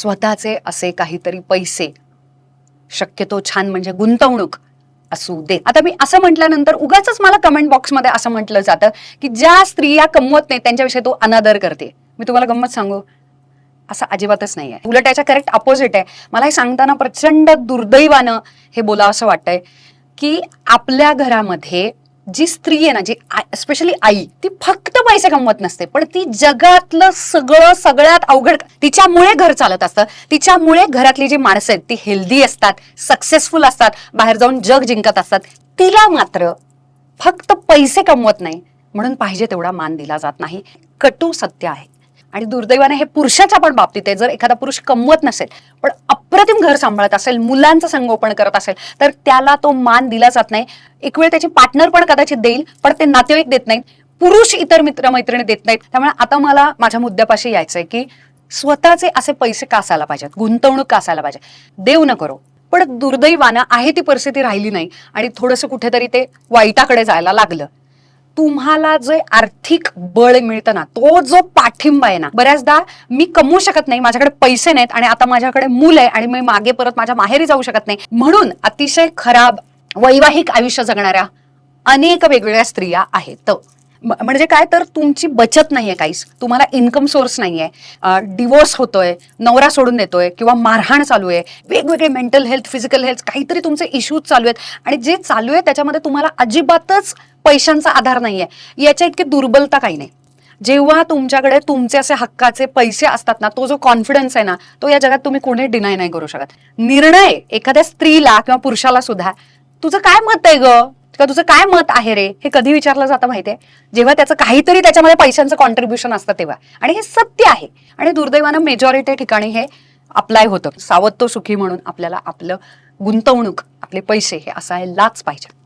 स्वतःचे असे काहीतरी पैसे, शक्यतो छान म्हणजे गुंतवणूक असू दे. आता मी असं म्हटल्यानंतर उगाच मला कमेंट बॉक्समध्ये असं म्हटलं जातं की ज्या स्त्रिया कमवत नाही त्यांच्याविषयी तो अनादर करते. मी तुम्हाला गंमत सांगू, असं अजिबातच नाही आहे. उलट याच्या करेक्ट अपोजिट आहे. मला हे सांगताना प्रचंड दुर्दैवानं हे बोलावं असं वाटतंय की आपल्या घरामध्ये जी स्त्री आहे ना, जी स्पेशली आई, ती फक्त पैसे कमवत नसते, पण ती जगातलं सगळ्यात अवघड, तिच्यामुळे घर चालत असतं, तिच्यामुळे घरातली जी माणसं आहेत ती हेल्दी असतात, सक्सेसफुल असतात, बाहेर जाऊन जग जिंकत असतात. तिला मात्र फक्त पैसे कमवत नाही म्हणून पाहिजे तेवढा मान दिला जात नाही. कटू सत्य आहे. आणि दुर्दैवाने हे पुरुषाच्या पण बाबतीत आहे. जर एखादा पुरुष कमवत नसेल पण अप्रतिम घर सांभाळत असेल, मुलांचं संगोपन करत असेल, तर त्याला तो मान दिला जात नाही. एक वेळ त्याची पार्टनर पण कदाचित देईल, पण ते नातेवाईक देत नाहीत, पुरुष इतर मित्रमैत्रिणी देत नाहीत. त्यामुळे आता मला माझ्या मुद्द्यापाशी यायचंय की स्वतःचे असे पैसे का असायला पाहिजेत, गुंतवणूक का असायला पाहिजे. देव न करो पण दुर्दैवानं आहे ती परिस्थिती राहिली नाही आणि थोडंसं कुठेतरी ते वाईटाकडे जायला लागलं. तुम्हाला जे आर्थिक बळ मिळतं ना, तो जो पाठिंबा आहे ना, बऱ्याचदा मी कमवू शकत नाही, माझ्याकडे पैसे नाहीत आणि आता माझ्याकडे मूल आहे आणि मी मागे परत माझ्या माहेरी जाऊ शकत नाही म्हणून अतिशय खराब वैवाहिक आयुष्य जगणाऱ्या अनेक वेगवेगळ्या स्त्रिया आहेत. म्हणजे काय तर तुमची बचत नाहीये, काहीच तुम्हाला इन्कम सोर्स नाहीये, डिवोर्स होतोय, नवरा सोडून देतोय किंवा मारहाण चालू आहे, वेगवेगळे मेंटल हेल्थ, फिजिकल हेल्थ, काहीतरी तुमचे इश्यूज चालू आहेत आणि जे चालू आहे त्याच्यामध्ये तुम्हाला अजिबातच पैशांचा आधार नाहीये. याच्या इतकी दुर्बलता काही नाही. जेव्हा तुमच्याकडे तुमचे असे हक्काचे पैसे असतात ना, तो जो कॉन्फिडन्स आहे ना, तो या जगात तुम्ही कोणी डिनाय नाही करू शकत. निर्णय एखाद्या स्त्रीला किंवा पुरुषाला सुद्धा, तुझं काय मत आहे ग, का तुझं काय मत आहे रे, हे कधी विचारलं जातं माहितीये, जेव्हा त्याचं काहीतरी त्याच्यामध्ये पैशांचं कॉन्ट्रीब्युशन असतं तेव्हा. आणि हे सत्य आहे आणि दुर्दैवानं मेजॉरिटी ठिकाणी हे अप्लाय होतं. सावध तो सुखी म्हणून आपल्याला आपलं गुंतवणूक, आपले पैसे हे असायलाच पाहिजे.